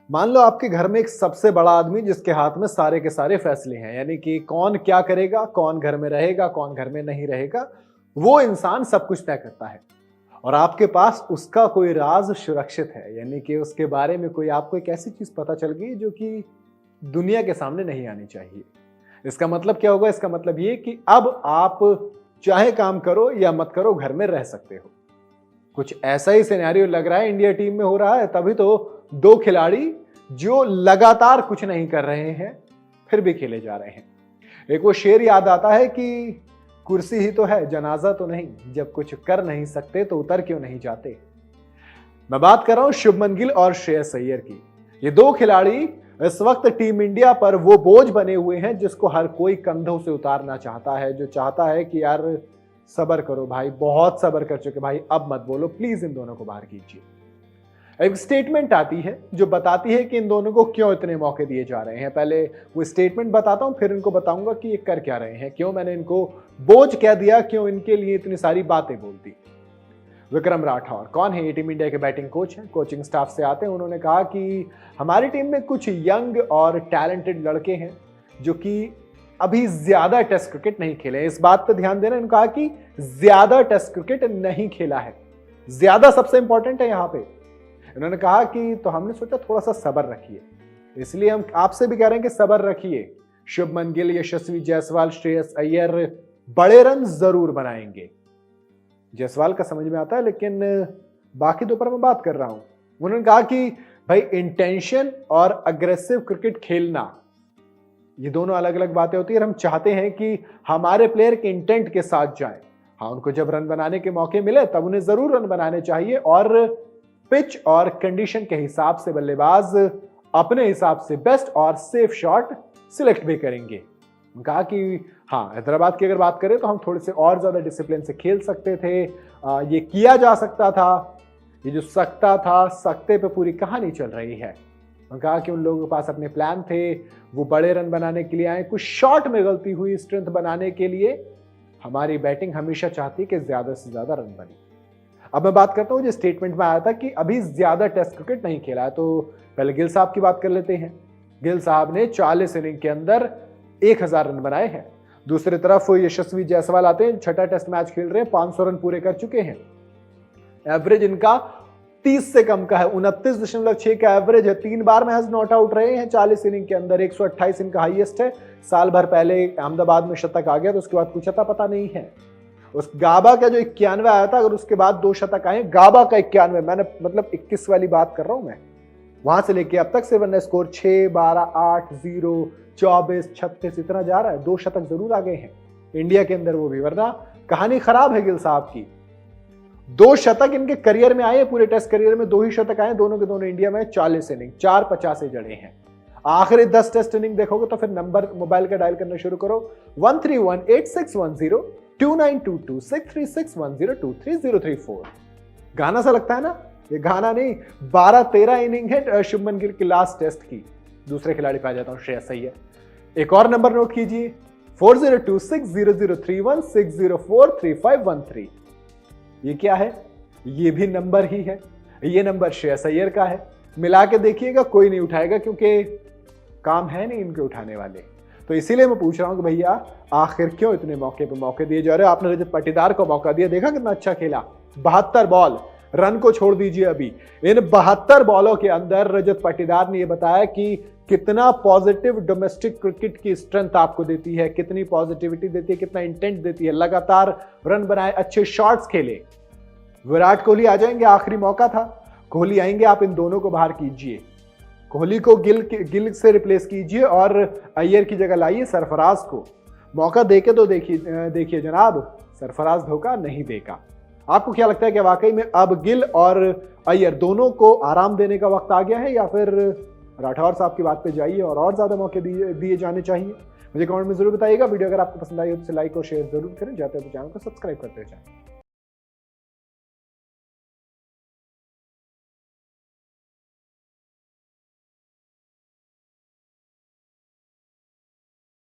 मान लो आपके घर में एक सबसे बड़ा आदमी जिसके हाथ में सारे के सारे फैसले हैं, यानी कि कौन क्या करेगा, कौन घर में रहेगा, कौन घर में नहीं रहेगा, वो इंसान सब कुछ तय करता है। और आपके पास उसका कोई राज सुरक्षित है, यानी कि उसके बारे में कोई आपको एक ऐसी चीज पता चल गई जो कि दुनिया के सामने नहीं आनी चाहिए। इसका मतलब क्या होगा? इसका मतलब ये कि अब आप चाहे काम करो या मत करो, घर में रह सकते हो। कुछ ऐसा ही सिनेरियो लग रहा है इंडिया टीम में हो रहा है, तभी तो दो खिलाड़ी जो लगातार कुछ नहीं कर रहे हैं फिर भी खेले जा रहे हैं। एक वो शेर याद आता है कि कुर्सी ही तो है, जनाजा तो नहीं, जब कुछ कर नहीं सकते तो उतर क्यों नहीं जाते। मैं बात कर रहा हूं शुभमन गिल और श्रेयस अय्यर की। ये दो खिलाड़ी इस वक्त टीम इंडिया पर वो बोझ बने हुए हैं जिसको हर कोई कंधों से उतारना चाहता है, जो चाहता है कि यार सब्र करो भाई, बहुत सब्र कर चुके भाई, अब मत बोलो, प्लीज इन दोनों को बाहर कीजिए। एक स्टेटमेंट आती है जो बताती है कि इन दोनों को क्यों इतने मौके दिए जा रहे हैं। पहले वो स्टेटमेंट बताता हूं, फिर इनको बताऊंगा कि ये कर क्या रहे हैं, क्यों मैंने इनको बोझ कह दिया, क्यों इनके लिए इतनी सारी बातें बोलती। विक्रम राठौर कौन है? ये टीम इंडिया के बैटिंग कोच हैं, कोचिंग स्टाफ से आते हैं। उन्होंने कहा कि हमारी टीम में कुछ यंग और टैलेंटेड लड़के हैं जो कि अभी ज्यादा टेस्ट क्रिकेट नहीं खेले। इस बात पर ध्यान देना, इन्होंने कहा कि ज्यादा टेस्ट क्रिकेट नहीं खेला है, ज्यादा सबसे इंपॉर्टेंट है यहां पे। इन्होंने कहा कि तो हमने सोचा थोड़ा सा सब्र रखिए, इसलिए हम आपसे भी कह रहे हैं कि सब्र रखिए। शुभमन गिल, यशस्वी जायसवाल, श्रेयस अय्यर बड़े रन जरूर बनाएंगे। जायसवाल का समझ में आता है, लेकिन बाकी दो पर मैं बात कर रहा हूं। उन्होंने कहा कि भाई इंटेंशन और अग्रेसिव क्रिकेट खेलना, ये दोनों अलग अलग बातें होती है। हम चाहते हैं कि हमारे प्लेयर के इंटेंट के साथ जाएं। हाँ, उनको जब रन बनाने के मौके मिले तब उन्हें जरूर रन बनाने चाहिए, और पिच और कंडीशन के हिसाब से बल्लेबाज अपने हिसाब से बेस्ट और सेफ शॉट सिलेक्ट भी करेंगे। कहा कि हाँ, हैदराबाद की अगर बात करें तो हम थोड़े से और ज्यादा डिसिप्लिन से खेल सकते थे, ये किया जा सकता था। ये जो सकता था, सकते पे पूरी कहानी चल रही है। उन्होंने कहा कि उन लोगों के पास अपने प्लान थे, वो बड़े रन बनाने के लिए आए, कुछ शॉट में गलती हुई स्ट्रेंथ बनाने के लिए। हमारी बैटिंग हमेशा चाहती है कि ज्यादा से ज्यादा रन बने। अब मैं बात करता हूं, जो स्टेटमेंट में आया था कि अभी ज्यादा टेस्ट क्रिकेट नहीं खेला है, तो पहले गिल साहब की बात कर लेते हैं। गिल साहब ने 40 इनिंग के अंदर 1000 रन बनाए हैं। दूसरी तरफ यशस्वी जायसवाल आते हैं, छठा टेस्ट मैच खेल रहे हैं, 500 रन पूरे कर चुके हैं। एवरेज इनका 30 से कम का है, 29.6 का एवरेज है। 3 बार महज नॉट आउट रहे हैं 40 इनिंग के अंदर। 128 इनका हाईएस्ट है। साल भर पहले अहमदाबाद में शतक आ गया, तो उसके बाद कुछ पता नहीं है। उस गाबा का जो 91 आया था, अगर उसके बाद 2 शतक आए, गाबा का 91, मैंने मतलब 21 वाली बात कर रहा हूं मैं, वहां से लेके अब तक सिर्फ स्कोर 6, 12, 8, 0, 24, 36 इतना जा रहा है। 2 शतक जरूर आ गए हैं इंडिया के अंदर, वो भी, वरना कहानी खराब है गिल साहब की। 2 शतक इनके करियर में आए, पूरे टेस्ट करियर में 2 ही शतक आए, दोनों के दोनों इंडिया में। 40 इनिंग, 4 50 जड़े हैं। आखिरी 10 टेस्ट इनिंग देखोगे तो फिर नंबर मोबाइल का डायल करना शुरू करो, 1318610229263610233034। गाना सा लगता है ना? ये गाना नहीं, 12-13 इनिंग है शुभमन गिल की लास्ट टेस्ट की। दूसरे खिलाड़ी पे आ जाता हूं, श्रेयस अय्यर। एक और नंबर नोट कीजिए, 4026003160435313। ये क्या है? ये भी नंबर ही है। ये नंबर श्रेयस अय्यर का है। मिला के देखिएगा, कोई नहीं उठाएगा, क्योंकि काम है नहीं इनके उठाने वाले। तो इसीलिए मैं पूछ रहा हूं कि भैया आखिर क्यों इतने मौके पे मौके दिए जा रहे हो? आपने रजत पाटीदार को मौका दिया, देखा कितना अच्छा खेला, 72 बॉल, रन को छोड़ दीजिए। अभी इन 72 बॉलों के अंदर रजत पाटीदार ने यह बताया कि कितना पॉजिटिव डोमेस्टिक क्रिकेट की स्ट्रेंथ आपको देती है, कितनी पॉजिटिविटी देती है, कितना इंटेंट देती है। लगातार रन बनाए, अच्छे शॉट्स खेले। विराट कोहली आ जाएंगे, आखिरी मौका था, कोहली आएंगे, आप इन दोनों को बाहर कीजिए। कोहली को गिल से रिप्लेस कीजिए और अय्यर की जगह लाइए सरफराज को। मौका देके तो देखिए जनाब, सरफराज धोखा नहीं देगा। आपको क्या लगता है कि वाकई में अब गिल और अय्यर दोनों को आराम देने का वक्त आ गया है, या फिर राठौर साहब की बात पे जाइए और ज्यादा मौके दिए जाने चाहिए? मुझे कमेंट में जरूर बताइएगा। वीडियो अगर आपको पसंद आई हो तो लाइक और शेयर जरूर करें। जाते हैं तो चैनल को सब्सक्राइब करते जाएं।